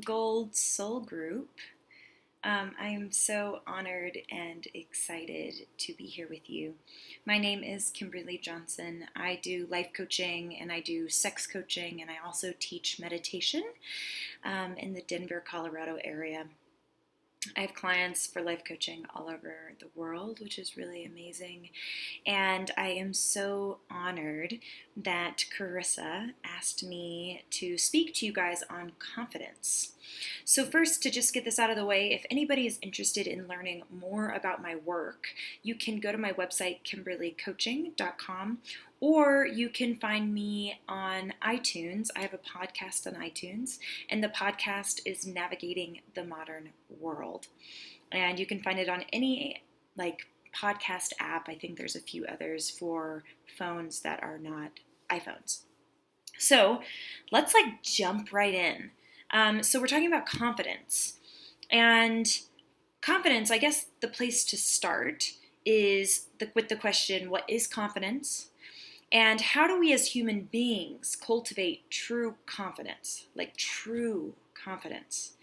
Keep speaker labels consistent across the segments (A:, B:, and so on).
A: Gold Soul Group. I am so honored and excited to be here with you. My name is Kimberly Johnson. I do life coaching and I do sex coaching, and I also teach meditation in the Denver, Colorado area. I have clients for life coaching all over the world, which is really amazing. And I am so honored that Carissa asked me to speak to you guys on confidence. So, first, to just get this out of the way, if anybody is interested in learning more about my work, you can go to my website, kimberlycoaching.com, or you can find me on iTunes. I have a podcast on iTunes, and the podcast is Navigating the Modern World. And you can find it on any podcast app. I think there's a few others for phones that are not iPhones. So let's jump right in. So we're talking about confidence. And confidence, I guess the place to start is with the question, what is confidence? And how do we as human beings cultivate true confidence, true confidence?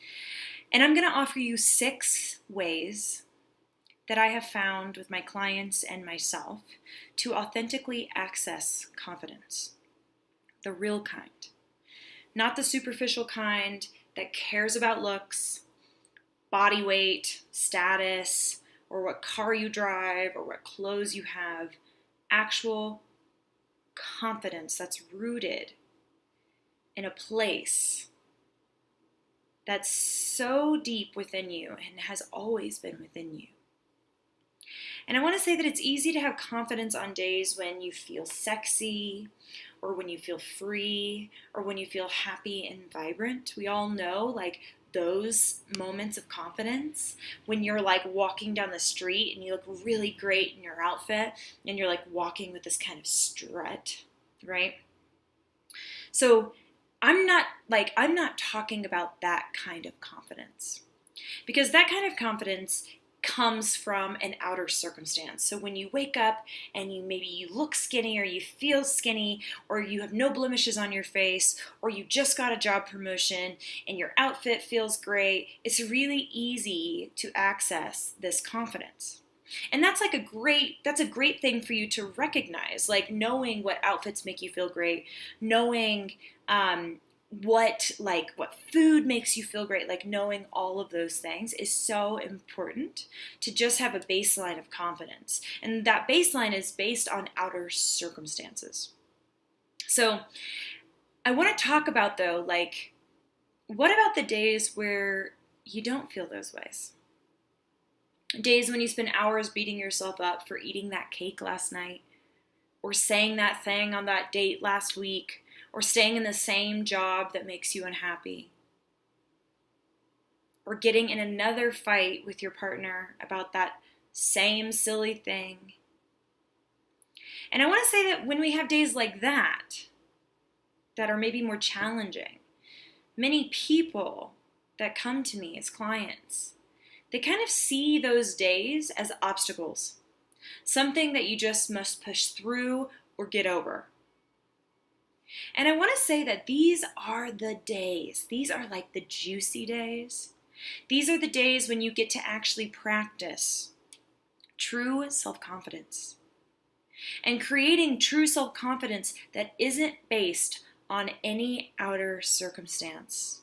A: And I'm going to offer you 6 ways that I have found with my clients and myself to authentically access confidence. The real kind. Not the superficial kind that cares about looks, body weight, status, or what car you drive, or what clothes you have. Actual confidence that's rooted in a place that's so deep within you and has always been within you. And I want to say that it's easy to have confidence on days when you feel sexy, or when you feel free, or when you feel happy and vibrant. We all know those moments of confidence when you're walking down the street and you look really great in your outfit and you're walking with this kind of strut, right? So I'm not talking about that kind of confidence, because that kind of confidence comes from an outer circumstance. So when you wake up and you look skinny, or you feel skinny, or you have no blemishes on your face, or you just got a job promotion and your outfit feels great, it's really easy to access this confidence. And that's a great thing for you to recognize, knowing what outfits make you feel great, knowing what food makes you feel great, knowing all of those things is so important to just have a baseline of confidence. And that baseline is based on outer circumstances. So I want to talk about, though, what about the days where you don't feel those ways? Days when you spend hours beating yourself up for eating that cake last night, or saying that thing on that date last week, or staying in the same job that makes you unhappy, or getting in another fight with your partner about that same silly thing. And I want to say that when we have days like that are maybe more challenging, many people that come to me as clients, they kind of see those days as obstacles, something that you just must push through or get over. And I want to say that these are the days. These are the juicy days. These are the days when you get to actually practice true self-confidence. And creating true self-confidence that isn't based on any outer circumstance.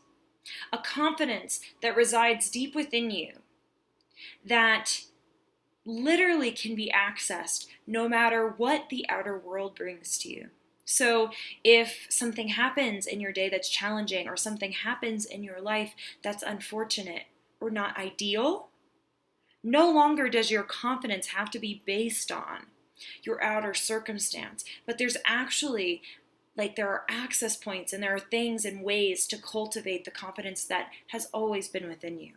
A: A confidence that resides deep within you, that literally can be accessed no matter what the outer world brings to you. So if something happens in your day that's challenging, or something happens in your life that's unfortunate or not ideal, no longer does your confidence have to be based on your outer circumstance, but there's actually there are access points, and there are things and ways to cultivate the confidence that has always been within you.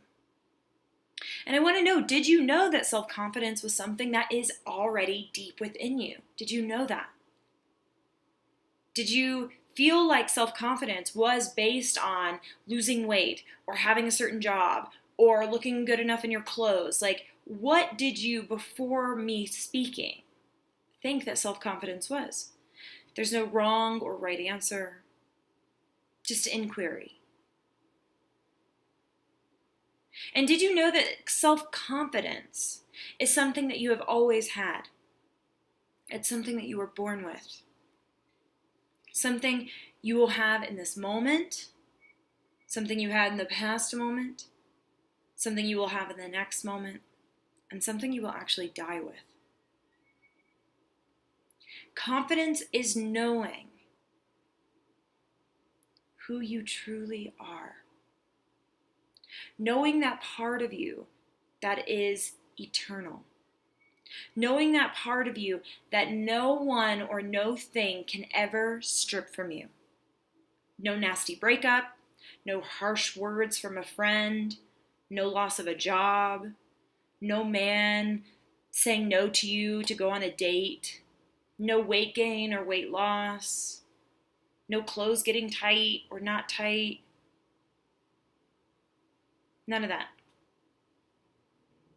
A: And I want to know, did you know that self-confidence was something that is already deep within you? Did you know that? Did you feel like self-confidence was based on losing weight, or having a certain job, or looking good enough in your clothes? What did you, before me speaking, think that self-confidence was? There's no wrong or right answer, just inquiry. And did you know that self-confidence is something that you have always had? It's something that you were born with. Something you will have in this moment, something you had in the past moment, something you will have in the next moment, and something you will actually die with. Confidence is knowing who you truly are. Knowing that part of you that is eternal. Knowing that part of you that no one or no thing can ever strip from you. No nasty breakup, no harsh words from a friend, no loss of a job, no man saying no to you to go on a date, no weight gain or weight loss, no clothes getting tight or not tight. None of that.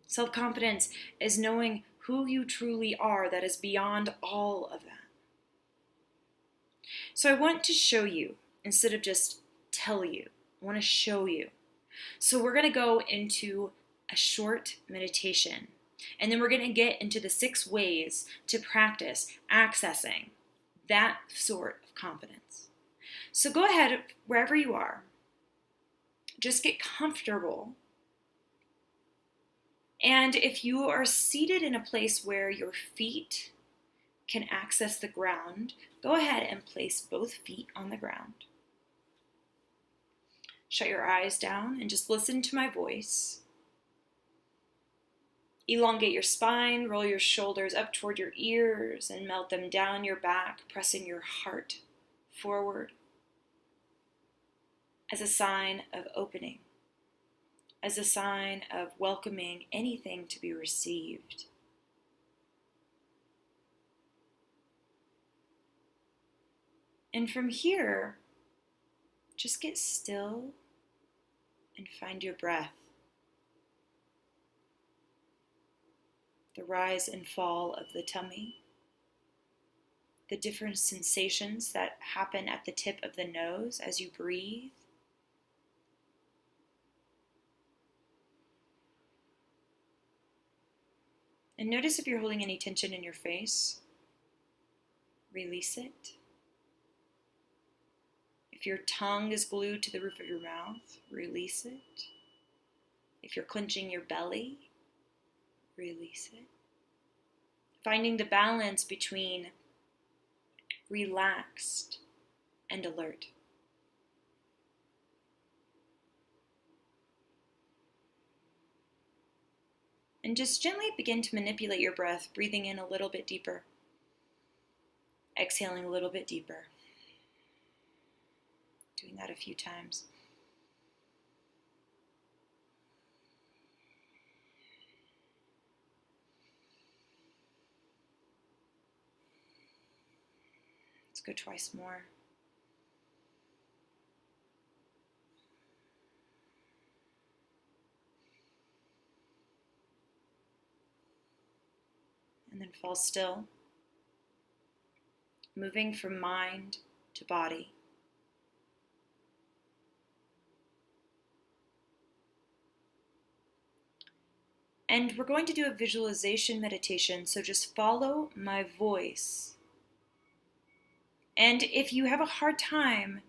A: Self-confidence is knowing who you truly are that is beyond all of that. So I want to show you instead of just tell you. I want to show you. So we're going to go into a short meditation, and then we're going to get into the 6 ways to practice accessing that sort of confidence. So go ahead, wherever you are, just get comfortable. And if you are seated in a place where your feet can access the ground, go ahead and place both feet on the ground. Shut your eyes down and just listen to my voice. Elongate your spine, roll your shoulders up toward your ears, and melt them down your back, pressing your heart forward as a sign of opening, as a sign of welcoming anything to be received. And from here, just get still and find your breath. The rise and fall of the tummy, the different sensations that happen at the tip of the nose as you breathe. And notice if you're holding any tension in your face. Release it. If your tongue is glued to the roof of your mouth, release it. If you're clenching your belly, release it. Finding the balance between relaxed and alert. And just gently begin to manipulate your breath, breathing in a little bit deeper, exhaling a little bit deeper. Doing that a few times. Let's go twice more. And then fall still, moving from mind to body. And we're going to do a visualization meditation, so just follow my voice. And if you have a hard time,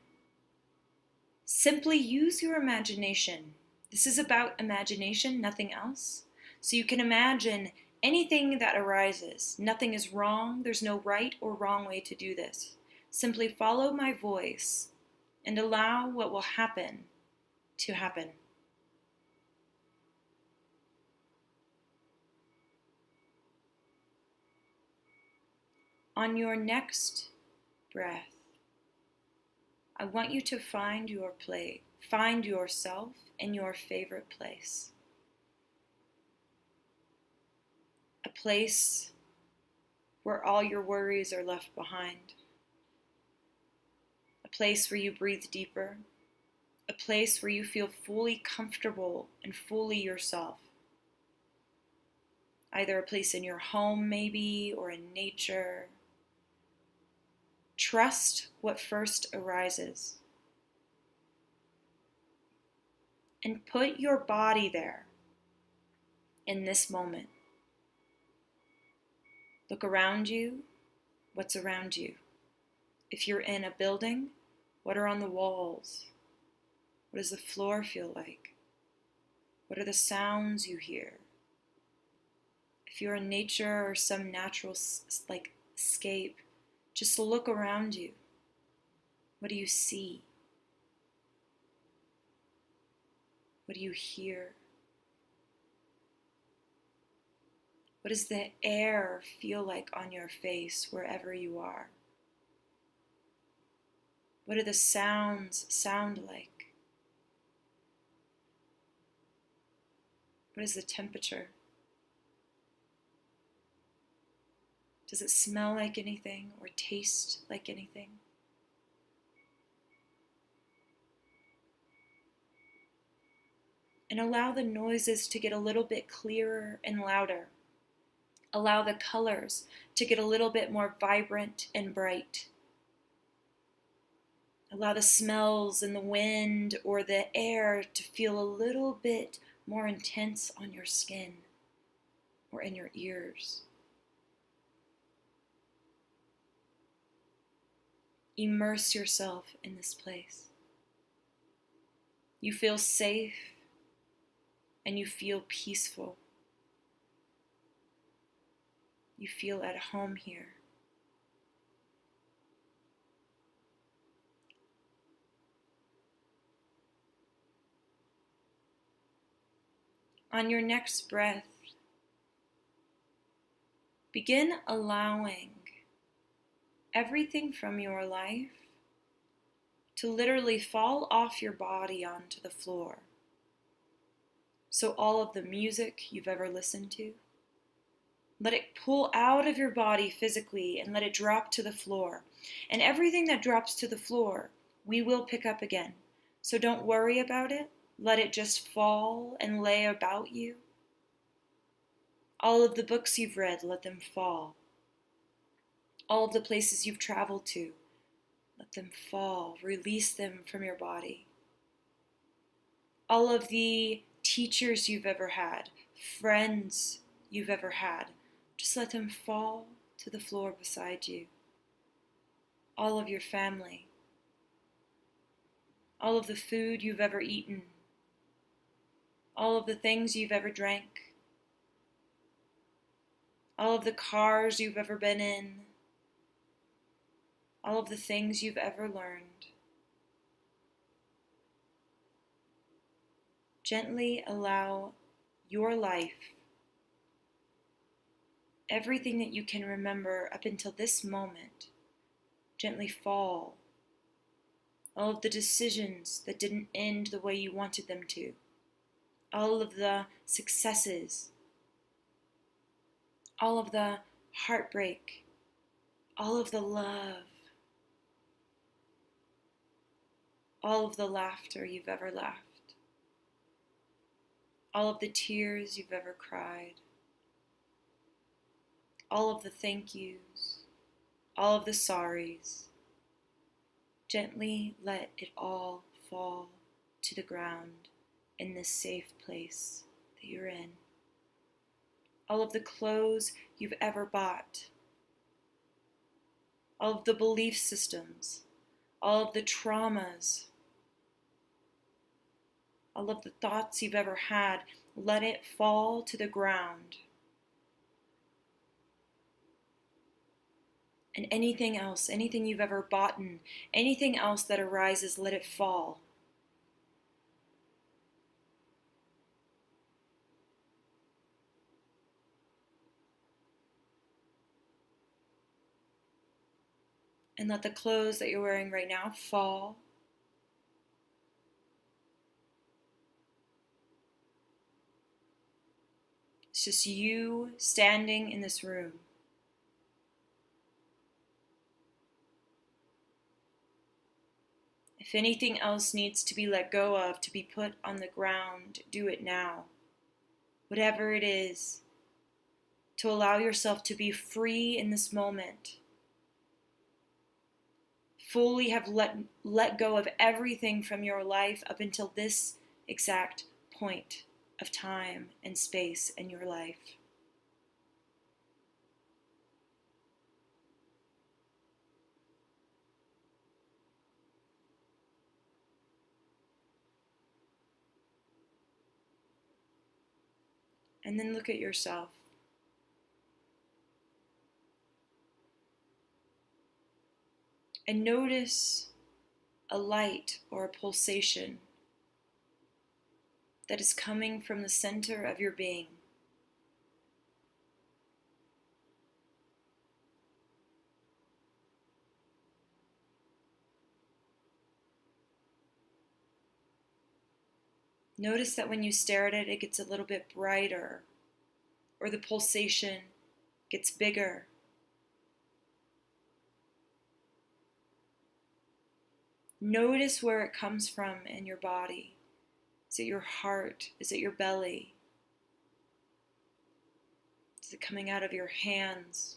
A: simply use your imagination. This is about imagination, nothing else. So you can imagine anything that arises. Nothing is wrong. There's no right or wrong way to do this. Simply follow my voice and allow what will happen to happen. On your next breath, I want you to find your place, find yourself in your favorite place. A place where all your worries are left behind. A place where you breathe deeper. A place where you feel fully comfortable and fully yourself. Either a place in your home maybe, or in nature. Trust what first arises. and put your body there in this moment. Look around you. What's around you? If you're in a building, what are on the walls? What does the floor feel like? What are the sounds you hear? If you're in nature or some natural escape, just look around you. What do you see? What do you hear? What does the air feel like on your face wherever you are? What do the sounds sound like? What is the temperature? Does it smell like anything or taste like anything? And allow the noises to get a little bit clearer and louder. Allow the colors to get a little bit more vibrant and bright. Allow the smells and the wind or the air to feel a little bit more intense on your skin or in your ears. Immerse yourself in this place. You feel safe and you feel peaceful. You feel at home here. On your next breath, begin allowing everything from your life to literally fall off your body onto the floor. So all of the music you've ever listened to, let it pull out of your body physically and let it drop to the floor. And everything that drops to the floor, we will pick up again. So don't worry about it. Let it just fall and lay about you. All of the books you've read, let them fall. All of the places you've traveled to, let them fall. Release them from your body. All of the teachers you've ever had, friends you've ever had, just let them fall to the floor beside you. All of your family. All of the food you've ever eaten. All of the things you've ever drank. All of the cars you've ever been in. All of the things you've ever learned. Gently allow your life, everything that you can remember up until this moment, gently fall. All of the decisions that didn't end the way you wanted them to. All of the successes. All of the heartbreak. All of the love. All of the laughter you've ever laughed. All of the tears you've ever cried. All of the thank yous. All of the sorries. Gently let it all fall to the ground in this safe place that you're in. All of the clothes you've ever bought. All of the belief systems. All of the traumas. All of the thoughts you've ever had. Let it fall to the ground. And anything else, anything you've ever bought, anything else that arises, let it fall. And let the clothes that you're wearing right now fall. It's just you standing in this room. If anything else needs to be let go of, to be put on the ground, do it now. Whatever it is, to allow yourself to be free in this moment. Fully have let go of everything from your life up until this exact point of time and space in your life. And then look at yourself. And notice a light or a pulsation that is coming from the center of your being. Notice that when you stare at it, it gets a little bit brighter, or the pulsation gets bigger. Notice where it comes from in your body. Is it your heart? Is it your belly? Is it coming out of your hands?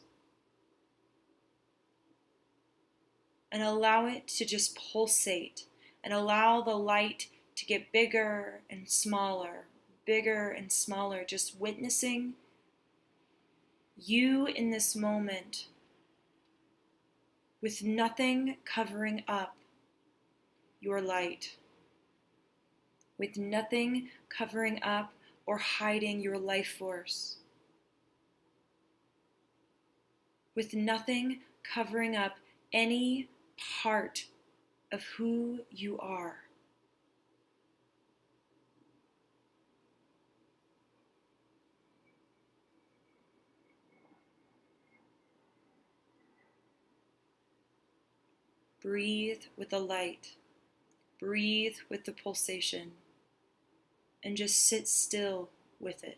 A: And allow it to just pulsate, and allow the light to get bigger and smaller, just witnessing you in this moment with nothing covering up your light, with nothing covering up or hiding your life force, with nothing covering up any part of who you are. Breathe with the light, breathe with the pulsation, and just sit still with it.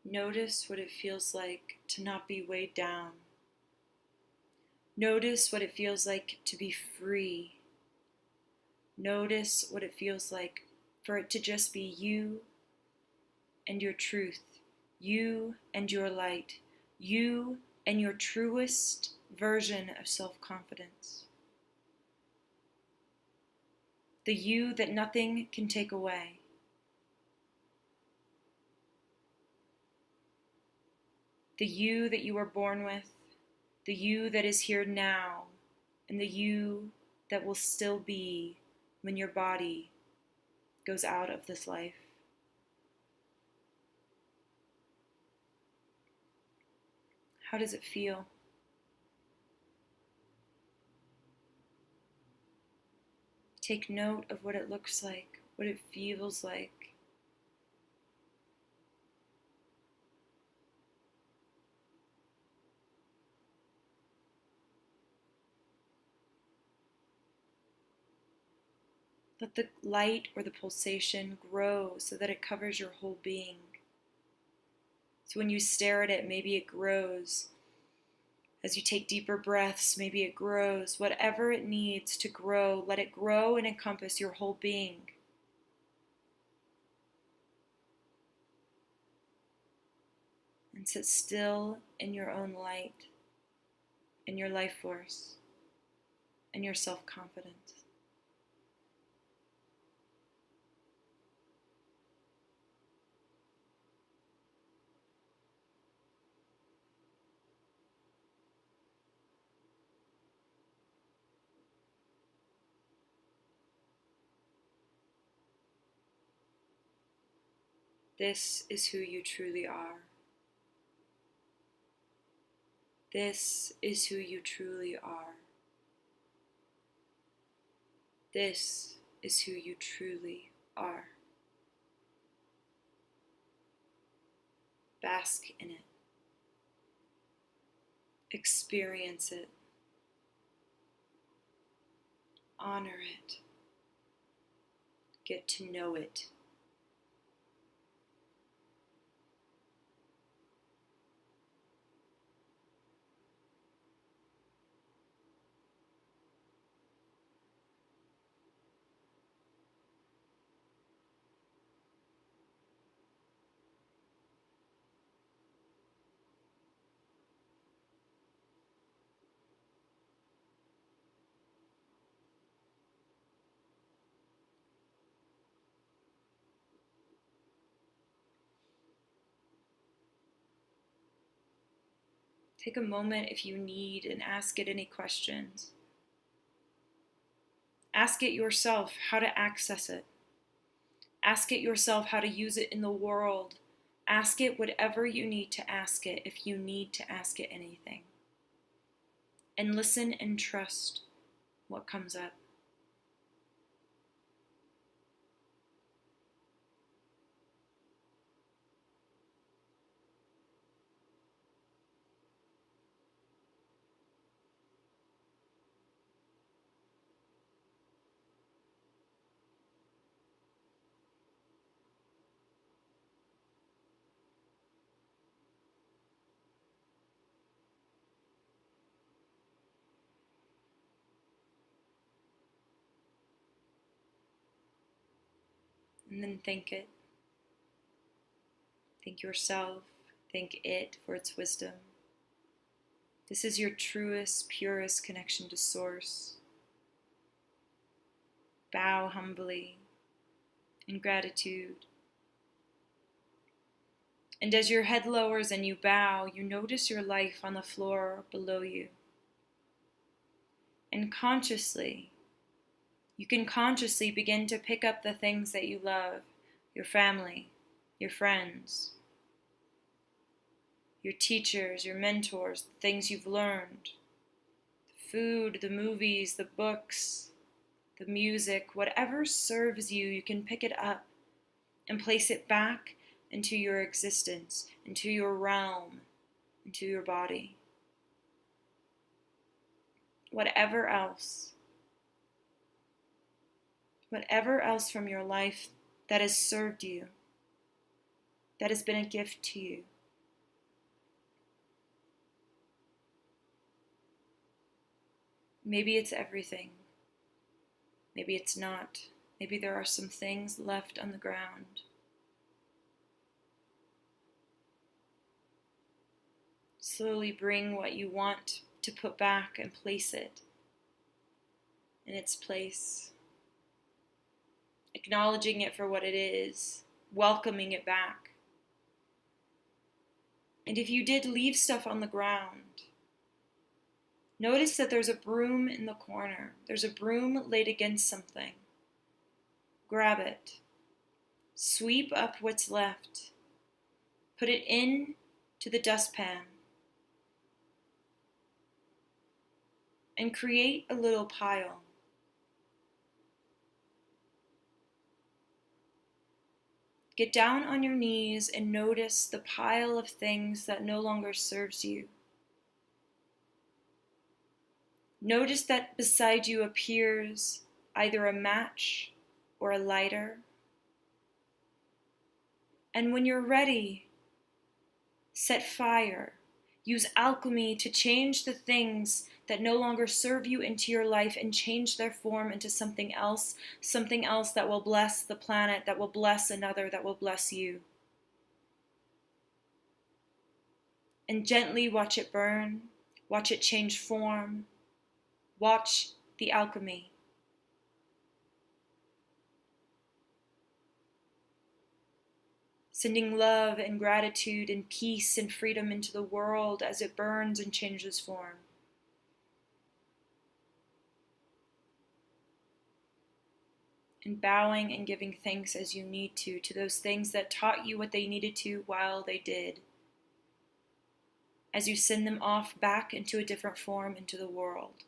A: Notice what it feels like to not be weighed down. Notice what it feels like to be free. Notice what it feels like for it to just be you and your truth, you and your light, you and your truest version of self-confidence. The you that nothing can take away. The you that you were born with, the you that is here now, and the you that will still be when your body goes out of this life. How does it feel? Take note of what it looks like, what it feels like. Let the light or the pulsation grow so that it covers your whole being. So when you stare at it, maybe it grows. As you take deeper breaths, maybe it grows. Whatever it needs to grow, let it grow and encompass your whole being. And sit still in your own light, in your life force, and your self-confidence. This is who you truly are. This is who you truly are. This is who you truly are. Bask in it. Experience it. honor it, get to know it. Take a moment if you need and ask it any questions. Ask it yourself how to access it. Ask it yourself how to use it in the world. Ask it whatever you need to ask it if you need to ask it anything. And listen and trust what comes up. And then thank it. Thank yourself. Thank it for its wisdom. This is your truest, purest connection to Source. Bow humbly in gratitude. And as your head lowers and you bow, you notice your life on the floor below you. And you can consciously begin to pick up the things that you love, your family, your friends, your teachers, your mentors, the things you've learned, the food, the movies, the books, the music, whatever serves you, you can pick it up and place it back into your existence, into your realm, into your body. Whatever else from your life that has served you, that has been a gift to you. Maybe it's everything. Maybe it's not. Maybe there are some things left on the ground. Slowly bring what you want to put back and place it in its place. Acknowledging it for what it is, welcoming it back. And if you did leave stuff on the ground, notice that there's a broom in the corner. There's a broom laid against something. Grab it. Sweep up what's left. Put it in to the dustpan. And create a little pile. Get down on your knees and notice the pile of things that no longer serves you. Notice that beside you appears either a match or a lighter. And when you're ready, set fire. Use alchemy to change the things that no longer serve you into your life and change their form into something else that will bless the planet, that will bless another, that will bless you. And gently watch it burn, watch it change form, watch the alchemy. Sending love and gratitude and peace and freedom into the world as it burns and changes form. And bowing and giving thanks as you need to those things that taught you what they needed to while they did, as you send them off back into a different form into the world.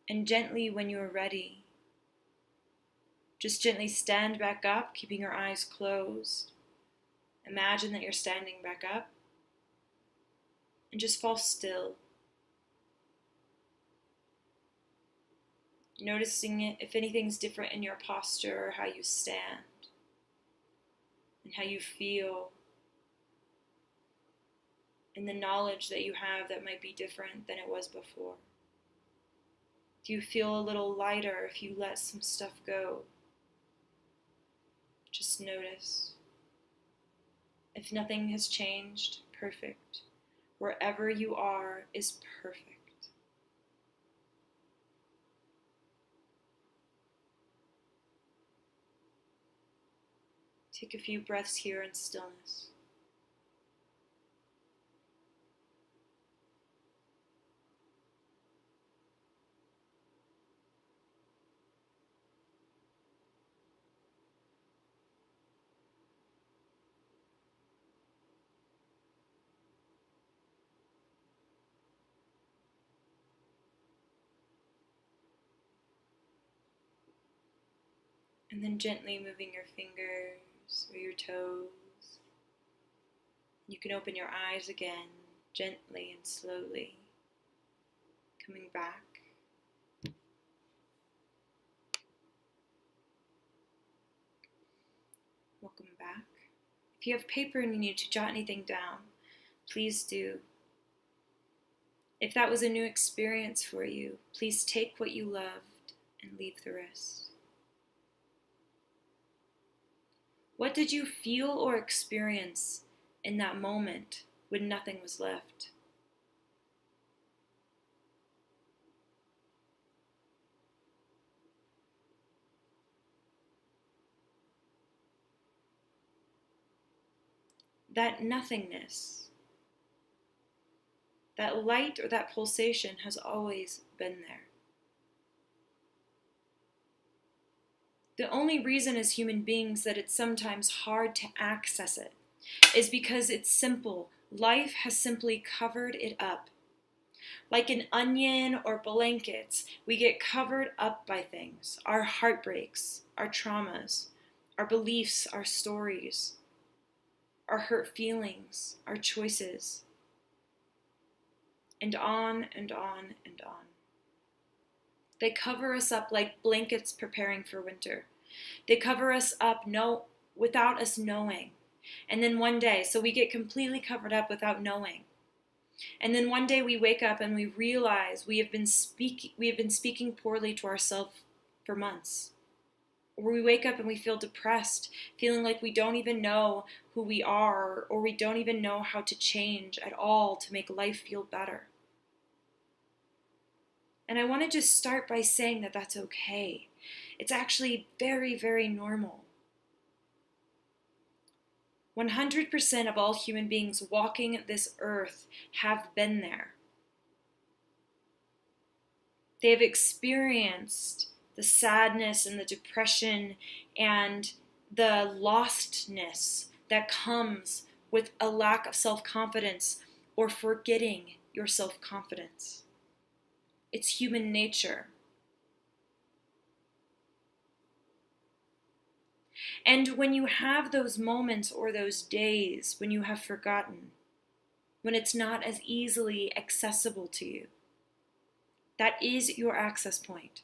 A: And gently, when you are ready, just gently stand back up, keeping your eyes closed. Imagine that you're standing back up. And just fall still. Noticing it, if anything's different in your posture or how you stand and how you feel, and the knowledge that you have that might be different than it was before. Do you feel a little lighter if you let some stuff go? Just notice. If nothing has changed, perfect. Wherever you are is perfect. Take a few breaths here in stillness. And then gently moving your fingers or your toes. You can open your eyes again, gently and slowly. Coming back. Welcome back. If you have paper and you need to jot anything down, please do. If that was a new experience for you, please take what you loved and leave the rest. What did you feel or experience in that moment when nothing was left? That nothingness, that light or that pulsation has always been there. The only reason as human beings that it's sometimes hard to access it is because it's simple. Life has simply covered it up. Like an onion or blankets, we get covered up by things. Our heartbreaks, our traumas, our beliefs, our stories, our hurt feelings, our choices, and on and on and on. They cover us up like blankets preparing for winter. They cover us up without us knowing. And then one day, so we get completely covered up without knowing. And then one day we wake up and we realize we have been speaking poorly to ourselves for months. Or we wake up and we feel depressed, feeling like we don't even know who we are, or we don't even know how to change at all to make life feel better. And I want to just start by saying that that's okay. It's actually very, very normal. 100% of all human beings walking this earth have been there. They have experienced the sadness and the depression and the lostness that comes with a lack of self-confidence or forgetting your self-confidence. It's human nature. And when you have those moments or those days when you have forgotten, when it's not as easily accessible to you, that is your access point.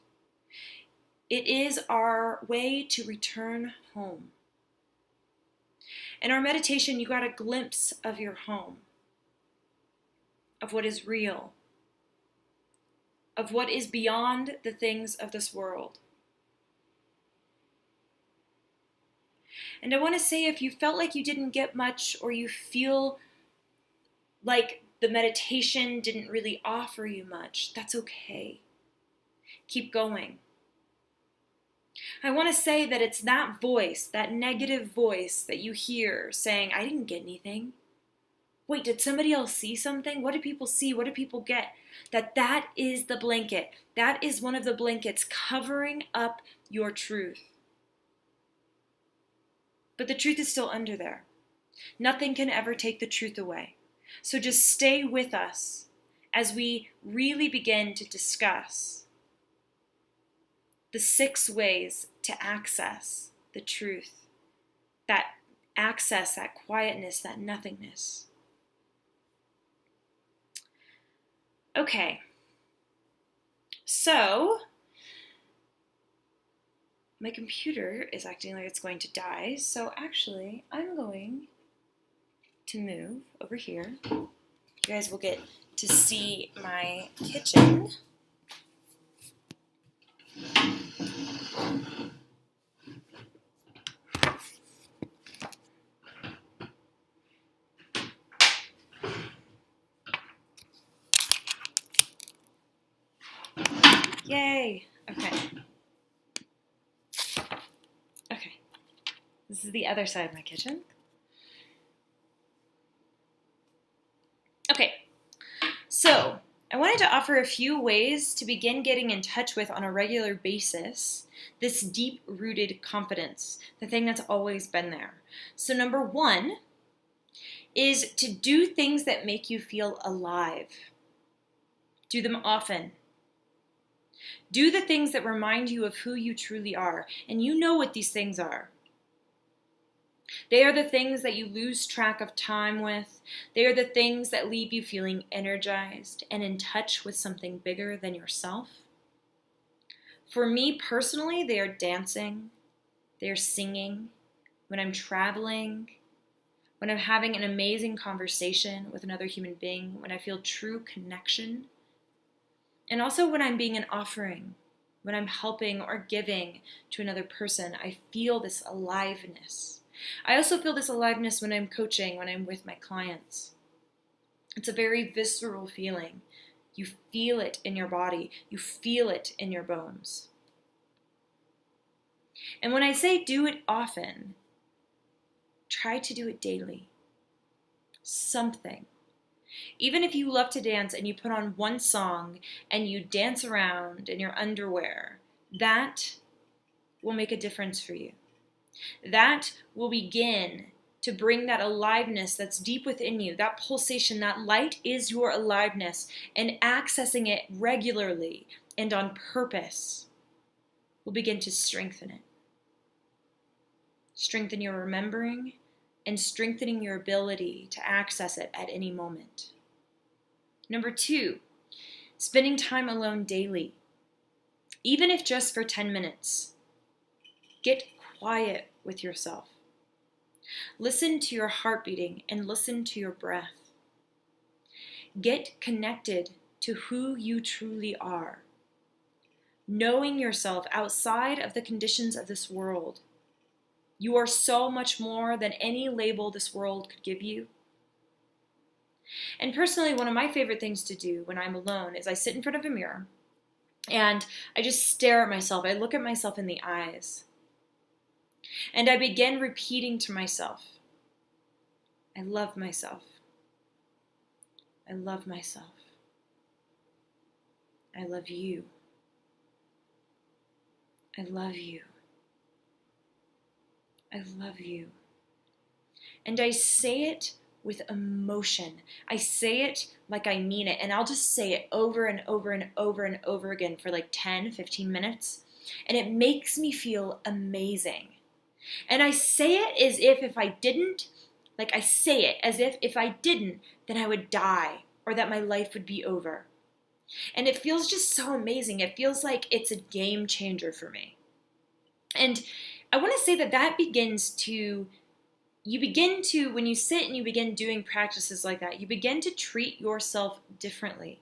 A: It is our way to return home. In our meditation, you got a glimpse of your home, of what is real, of what is beyond the things of this world. And I want to say, if you felt like you didn't get much, or you feel like the meditation didn't really offer you much, that's okay. Keep going. I want to say that it's that voice, that negative voice that you hear saying, I didn't get anything. Wait, did somebody else see something? What did people see? What did people get? That is the blanket. That is one of the blankets covering up your truth. But the truth is still under there. Nothing can ever take the truth away. So just stay with us as we really begin to discuss the 6 ways to access the truth, that access, that quietness, that nothingness. Okay, so my computer is acting like it's going to die, so actually I'm going to move over here. You guys will get to see my kitchen. Yay! Okay. Okay. This is the other side of my kitchen. Okay. So, I wanted to offer a few ways to begin getting in touch with on a regular basis this deep-rooted confidence, the thing that's always been there. So, number one is to do things that make you feel alive. Do them often. Do the things that remind you of who you truly are, and you know what these things are. They are the things that you lose track of time with. They are the things that leave you feeling energized and in touch with something bigger than yourself. For me personally, they are dancing, they are singing, when I'm traveling, when I'm having an amazing conversation with another human being, when I feel true connection, and also when I'm being an offering, when I'm helping or giving to another person, I feel this aliveness. I also feel this aliveness when I'm coaching, when I'm with my clients. It's a very visceral feeling. You feel it in your body. You feel it in your bones. And when I say do it often, try to do it daily. Something. Even if you love to dance and you put on one song and you dance around in your underwear, that will make a difference for you. That will begin to bring that aliveness that's deep within you, that pulsation, that light is your aliveness, and accessing it regularly and on purpose will begin to strengthen it. Strengthen your remembering and strengthening your ability to access it at any moment. Number two, spending time alone daily, even if just for 10 minutes. Get quiet with yourself. Listen to your heart beating and listen to your breath. Get connected to who you truly are. Knowing yourself outside of the conditions of this world. You are so much more than any label this world could give you. And personally, one of my favorite things to do when I'm alone is I sit in front of a mirror and I just stare at myself. I look at myself in the eyes. And I begin repeating to myself, I love myself. I love myself. I love you. I love you. I love you. And I say it with emotion. I say it like I mean it. And I'll just say it over and over and over and over again for like 10, 15 minutes. And it makes me feel amazing. And I say it as if I didn't, like I say it as if I didn't, then I would die or that my life would be over. And it feels just so amazing. It feels like it's a game changer for me. And I want to say that begins to, when you sit and you begin doing practices like that, you begin to treat yourself differently.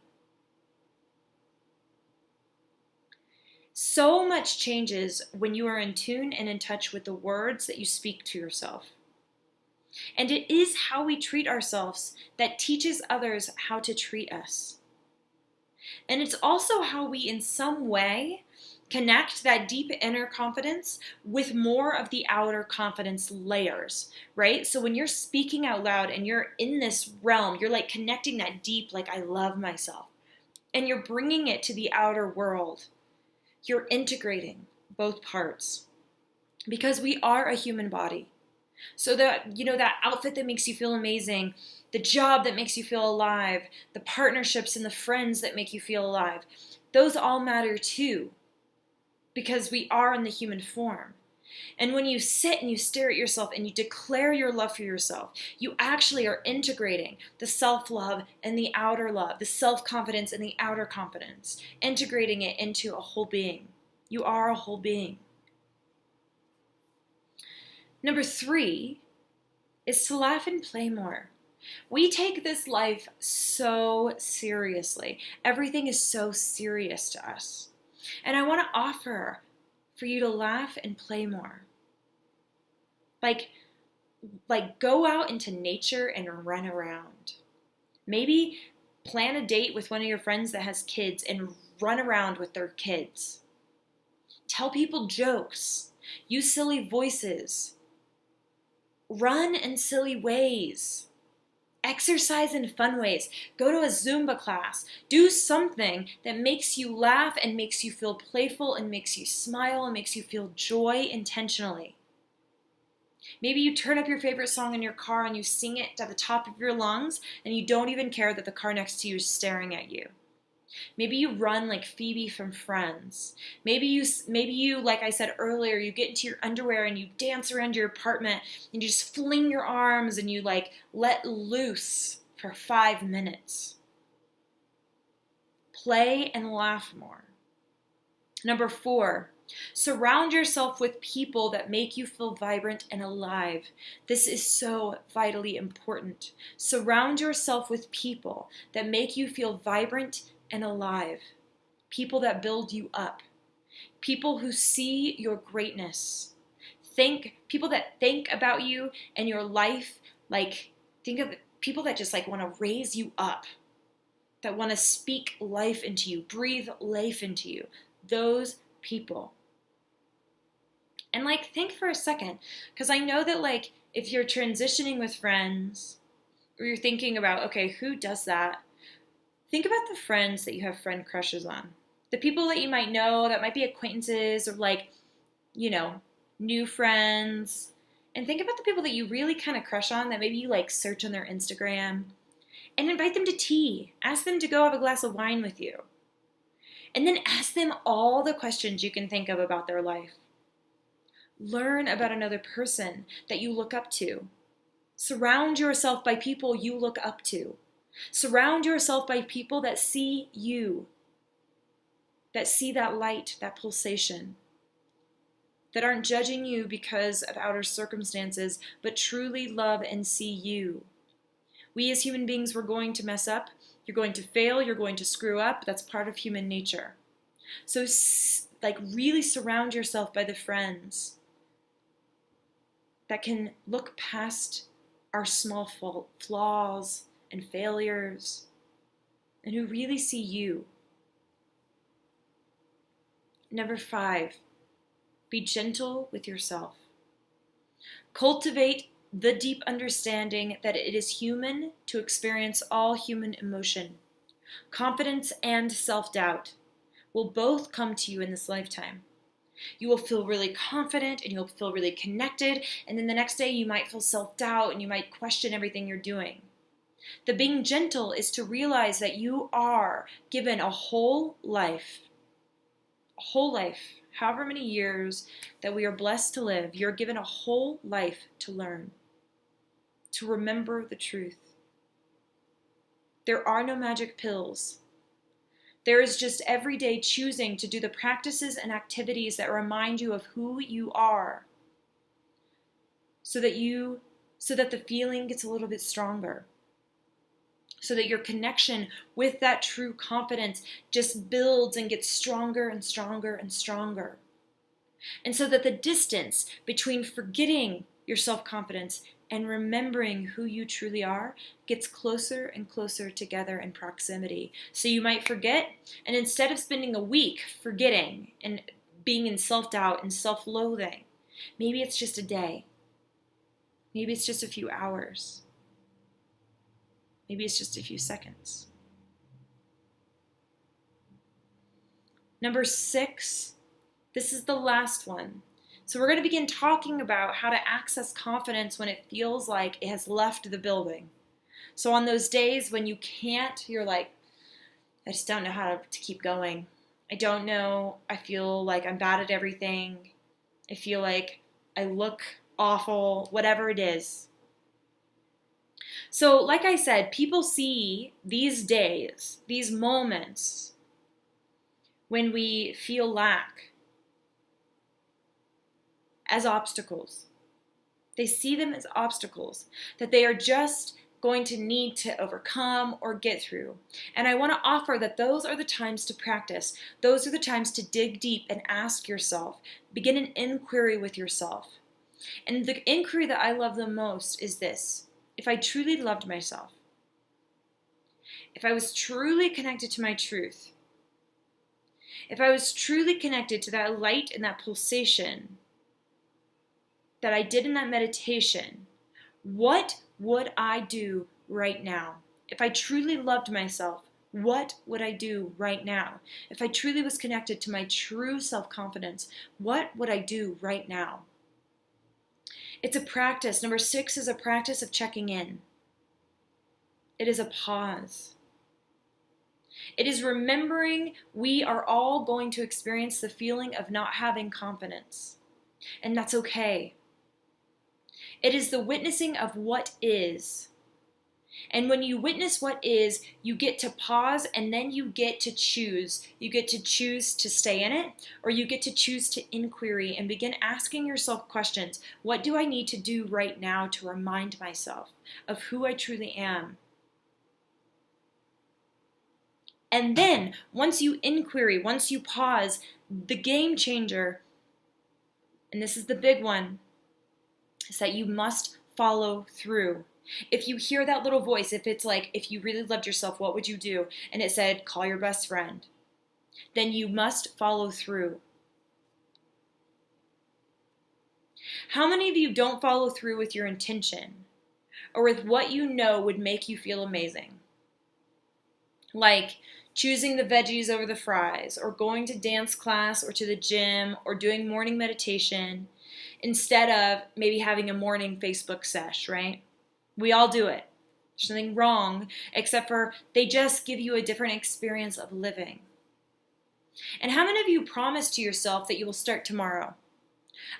A: So much changes when you are in tune and in touch with the words that you speak to yourself. And it is how we treat ourselves that teaches others how to treat us. And it's also how we, in some way, connect that deep inner confidence with more of the outer confidence layers, right? So when you're speaking out loud and you're in this realm, you're like connecting that deep, like I love myself. And you're bringing it to the outer world. You're integrating both parts because we are a human body. So that, that outfit that makes you feel amazing, the job that makes you feel alive, the partnerships and the friends that make you feel alive, those all matter too because we are in the human form. And when you sit and you stare at yourself and you declare your love for yourself, you actually are integrating the self-love and the outer love, the self-confidence and the outer confidence, integrating it into a whole being. You are a whole being. Number 3 is to laugh and play more. We take this life so seriously. Everything is so serious to us. And I want to offer for you to laugh and play more. Like go out into nature and run around. Maybe plan a date with one of your friends that has kids and run around with their kids. Tell people jokes. Use silly voices. Run in silly ways. Exercise in fun ways. Go to a Zumba class. Do something that makes you laugh and makes you feel playful and makes you smile and makes you feel joy intentionally. Maybe you turn up your favorite song in your car and you sing it at the top of your lungs and you don't even care that the car next to you is staring at you. Maybe you run like Phoebe from Friends. Maybe you, like I said earlier, you get into your underwear and you dance around your apartment and you just fling your arms and you like let loose for 5 minutes. Play and laugh more. Number 4, surround yourself with people that make you feel vibrant and alive. This is so vitally important. Surround yourself with people that make you feel vibrant and alive. People that build you up. People who see your greatness. People that think about you and your life, like think of people that just like want to raise you up, that want to speak life into you, breathe life into you. Those people. And like think for a second, because I know that like if you're transitioning with friends or you're thinking about, okay, who does that? Think about the friends that you have friend crushes on. The people that you might know that might be acquaintances or like, new friends. And think about the people that you really kind of crush on that maybe you like search on their Instagram and invite them to tea. Ask them to go have a glass of wine with you. And then ask them all the questions you can think of about their life. Learn about another person that you look up to. Surround yourself by people you look up to. Surround yourself by people that see you, that see that light, that pulsation, that aren't judging you because of outer circumstances, but truly love and see you. We as human beings, we're going to mess up. You're going to fail. You're going to screw up. That's part of human nature. So really surround yourself by the friends that can look past our small flaws and failures, and who really see you. Number 5, be gentle with yourself. Cultivate the deep understanding that it is human to experience all human emotion. Confidence and self-doubt will both come to you in this lifetime. You will feel really confident and you'll feel really connected, and then the next day you might feel self-doubt and you might question everything you're doing. The being gentle is to realize that you are given a whole life, however many years that we are blessed to live. You're given a whole life to learn, to remember the truth. There are no magic pills. There is just every day choosing to do the practices and activities that remind you of who you are, so that the feeling gets a little bit stronger. So that your connection with that true confidence just builds and gets stronger and stronger and stronger. And so that the distance between forgetting your self-confidence and remembering who you truly are gets closer and closer together in proximity. So you might forget, and instead of spending a week forgetting and being in self-doubt and self-loathing, maybe it's just a day. Maybe it's just a few hours. Maybe it's just a few seconds. Number 6, this is the last one. So we're going to begin talking about how to access confidence when it feels like it has left the building. So on those days when you can't, you're like, I just don't know how to keep going. I don't know. I feel like I'm bad at everything. I feel like I look awful, whatever it is. So, like I said, people see these days, these moments when we feel lack as obstacles. They see them as obstacles that they are just going to need to overcome or get through. And I want to offer that those are the times to practice. Those are the times to dig deep and ask yourself. Begin an inquiry with yourself. And the inquiry that I love the most is this: if I truly loved myself, if I was truly connected to my truth, if I was truly connected to that light and that pulsation that I did in that meditation, what would I do right now? If I truly loved myself, what would I do right now? If I truly was connected to my true self-confidence, what would I do right now? It's a practice. Number 6 is a practice of checking in. It is a pause. It is remembering we are all going to experience the feeling of not having confidence, and that's okay. It is the witnessing of what is. And when you witness what is, you get to pause, and then you get to choose. You get to choose to stay in it, or you get to choose to inquiry and begin asking yourself questions. What do I need to do right now to remind myself of who I truly am? And then, once you inquiry, once you pause, the game changer, and this is the big one, is that you must follow through. If you hear that little voice, if it's like, if you really loved yourself, what would you do? And it said, call your best friend. Then you must follow through. How many of you don't follow through with your intention or with what you know would make you feel amazing? Like choosing the veggies over the fries, or going to dance class or to the gym, or doing morning meditation instead of maybe having a morning Facebook sesh, right? We all do it. There's nothing wrong, except for they just give you a different experience of living. And how many of you promise to yourself that you will start tomorrow?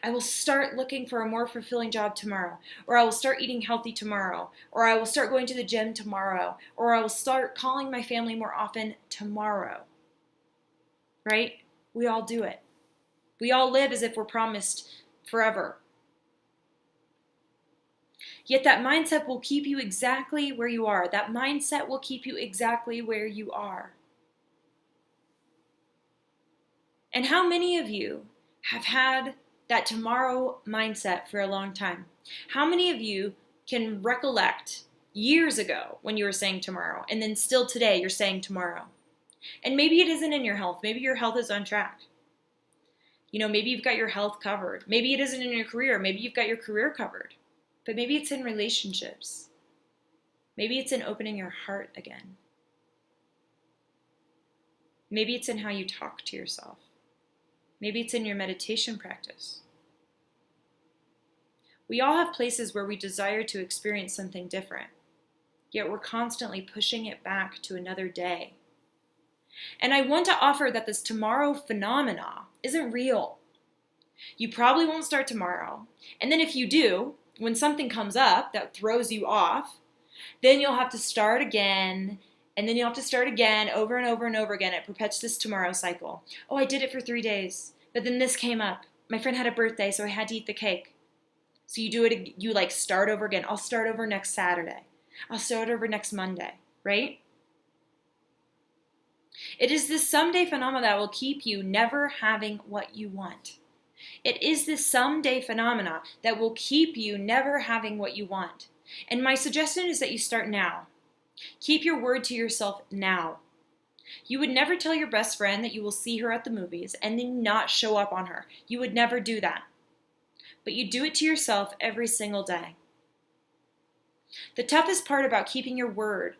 A: I will start looking for a more fulfilling job tomorrow, or I will start eating healthy tomorrow, or I will start going to the gym tomorrow, or I will start calling my family more often tomorrow. Right? We all do it. We all live as if we're promised forever. Yet that mindset will keep you exactly where you are. That mindset will keep you exactly where you are. And how many of you have had that tomorrow mindset for a long time? How many of you can recollect years ago when you were saying tomorrow, and then still today you're saying tomorrow? And maybe it isn't in your health. Maybe your health is on track. You know, maybe you've got your health covered. Maybe it isn't in your career. Maybe you've got your career covered. But maybe it's in relationships. Maybe it's in opening your heart again. Maybe it's in how you talk to yourself. Maybe it's in your meditation practice. We all have places where we desire to experience something different, yet we're constantly pushing it back to another day. And I want to offer that this tomorrow phenomena isn't real. You probably won't start tomorrow. And then if you do, when something comes up that throws you off, then you'll have to start again, and then you'll have to start again over and over and over again. It perpetuates this tomorrow cycle. Oh, I did it for 3 days, but then this came up. My friend had a birthday, so I had to eat the cake. So you do it, you like start over again. I'll start over next Saturday. I'll start over next Monday, right? It is this someday phenomena that will keep you never having what you want. It is this someday phenomena that will keep you never having what you want. And my suggestion is that you start now. Keep your word to yourself now. You would never tell your best friend that you will see her at the movies and then not show up on her. You would never do that. But you do it to yourself every single day. The toughest part about keeping your word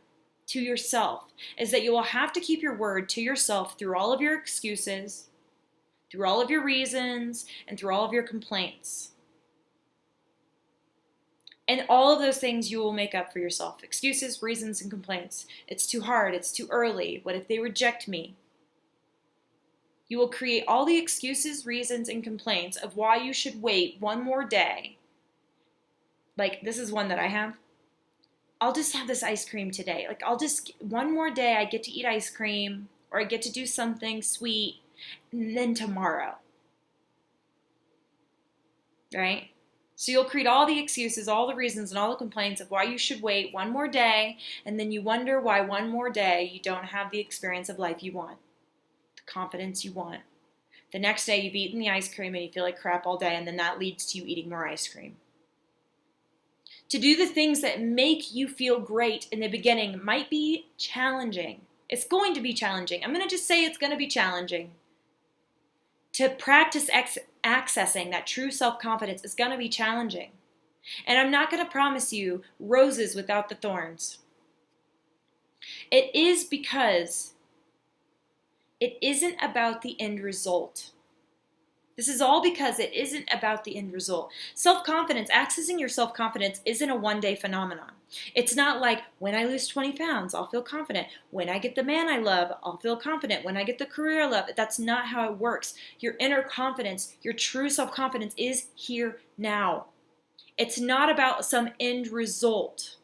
A: to yourself is that you will have to keep your word to yourself through all of your excuses, through all of your reasons, and through all of your complaints. And all of those things you will make up for yourself. Excuses, reasons, and complaints. It's too hard. It's too early. What if they reject me? You will create all the excuses, reasons, and complaints of why you should wait one more day. Like, this is one that I have. I'll just have this ice cream today. Like, one more day I get to eat ice cream, or I get to do something sweet, and then tomorrow. Right? So you'll create all the excuses, all the reasons, and all the complaints of why you should wait one more day, and then you wonder why one more day you don't have the experience of life you want, the confidence you want. The next day you've eaten the ice cream and you feel like crap all day, and then that leads to you eating more ice cream. To do the things that make you feel great in the beginning might be challenging. It's going to be challenging. I'm going to just say it's going to be challenging. To practice accessing that true self-confidence is going to be challenging. And I'm not going to promise you roses without the thorns. It is because it isn't about the end result. This is all because it isn't about the end result. Self-confidence, accessing your self-confidence isn't a one-day phenomenon. It's not like, when I lose 20 pounds, I'll feel confident. When I get the man I love, I'll feel confident. When I get the career I love, that's not how it works. Your inner confidence, your true self-confidence is here now. It's not about some end result.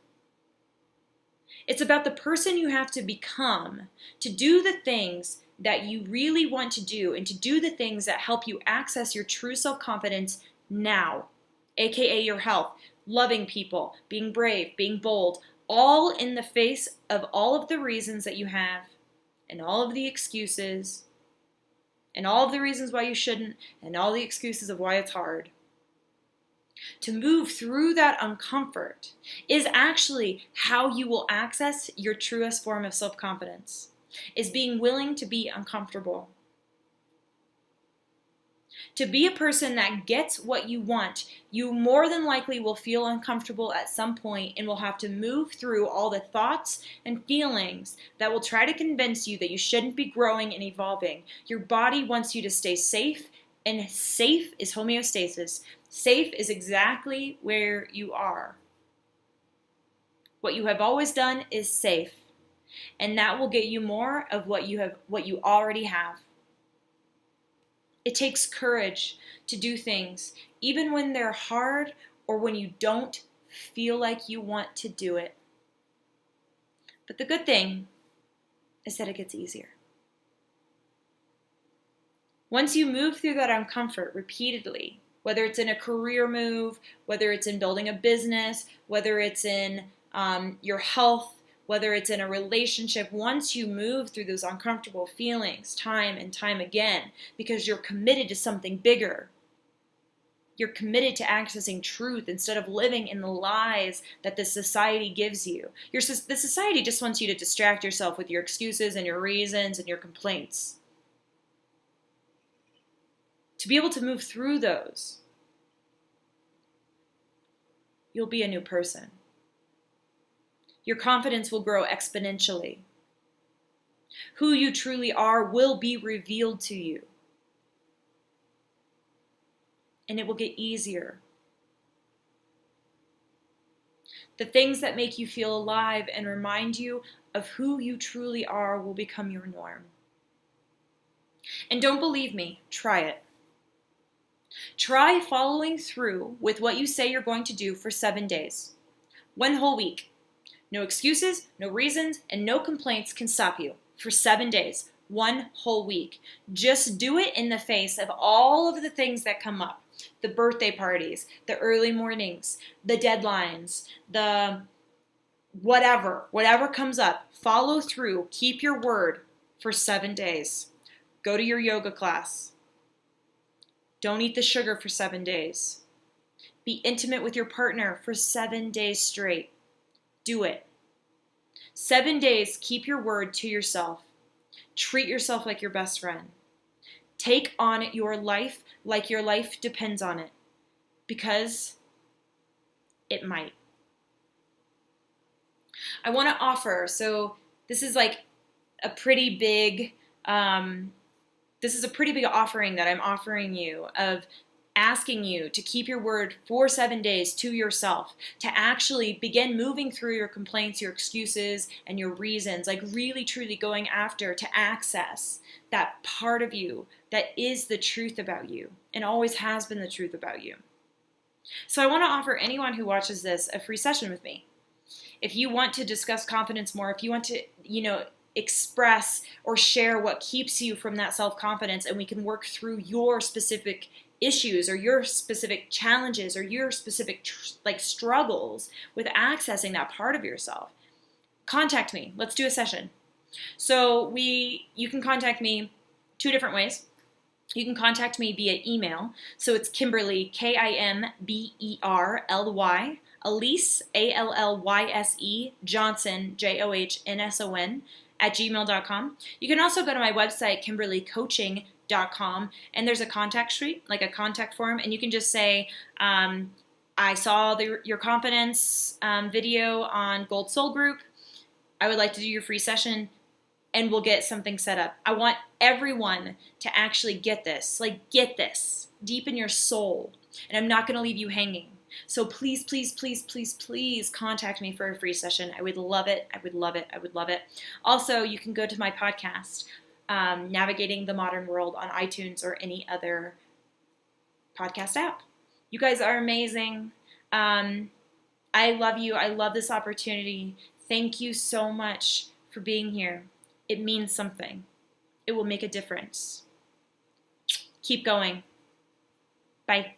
A: It's about the person you have to become to do the things that you really want to do, and to do the things that help you access your true self-confidence now, aka your health, loving people, being brave, being bold, all in the face of all of the reasons that you have, and all of the excuses, and all of the reasons why you shouldn't, and all the excuses of why it's hard. To move through that uncomfort is actually how you will access your truest form of self-confidence. Is being willing to be uncomfortable. To be a person that gets what you want, you more than likely will feel uncomfortable at some point and will have to move through all the thoughts and feelings that will try to convince you that you shouldn't be growing and evolving. Your body wants you to stay safe, and safe is homeostasis. Safe is exactly where you are. What you have always done is safe. And that will get you more of what you already have. It takes courage to do things, even when they're hard or when you don't feel like you want to do it. But the good thing is that it gets easier. Once you move through that uncomfort repeatedly, whether it's in a career move, whether it's in building a business, whether it's in your health, whether it's in a relationship, once you move through those uncomfortable feelings time and time again, because you're committed to something bigger, you're committed to accessing truth instead of living in the lies that the society gives you. The society just wants you to distract yourself with your excuses and your reasons and your complaints. To be able to move through those, you'll be a new person. Your confidence will grow exponentially. Who you truly are will be revealed to you. And it will get easier. The things that make you feel alive and remind you of who you truly are will become your norm. And don't believe me, try it. Try following through with what you say you're going to do for 7 days. 1 whole week. No excuses, no reasons, and no complaints can stop you for 7 days, 1 whole week. Just do it in the face of all of the things that come up. The birthday parties, the early mornings, the deadlines, the whatever comes up. Follow through, keep your word for 7 days. Go to your yoga class. Don't eat the sugar for 7 days. Be intimate with your partner for 7 days straight. Do it. 7 days, keep your word to yourself. Treat yourself like your best friend. Take on your life like your life depends on it, because it might. I want to offer, so this is like a pretty big, offering that I'm offering you of
B: asking you to keep your word for 7 days to yourself, to actually begin moving through your complaints, your excuses, and your reasons, like really truly going after to access that part of you that is the truth about you and always has been the truth about you. So I want to offer anyone who watches this a free session with me. If you want to discuss confidence more, if you want to, express or share what keeps you from that self-confidence, and we can work through your specific issues or your specific challenges or your specific struggles with accessing that part of yourself, contact me. Let's do a session. So you can contact me 2 different ways. You can contact me via email. So it's Kimberly, Kimberly, Allyse, Alllyse, Johnson, Johnsson, @gmail.com. You can also go to my website, KimberlyCoaching.com, and there's a contact sheet, like a contact form, and you can just say, I saw your confidence video on Gold Soul Group. I would like to do your free session, and we'll get something set up. I want everyone to actually get this deep in your soul, and I'm not going to leave you hanging. So please, please, please, please, please contact me for a free session. I would love it. I would love it. I would love it. Also, you can go to my podcast, Navigating the Modern World, on iTunes or any other podcast app. You guys are amazing. I love you. I love this opportunity. Thank you so much for being here. It means something. It will make a difference. Keep going. Bye.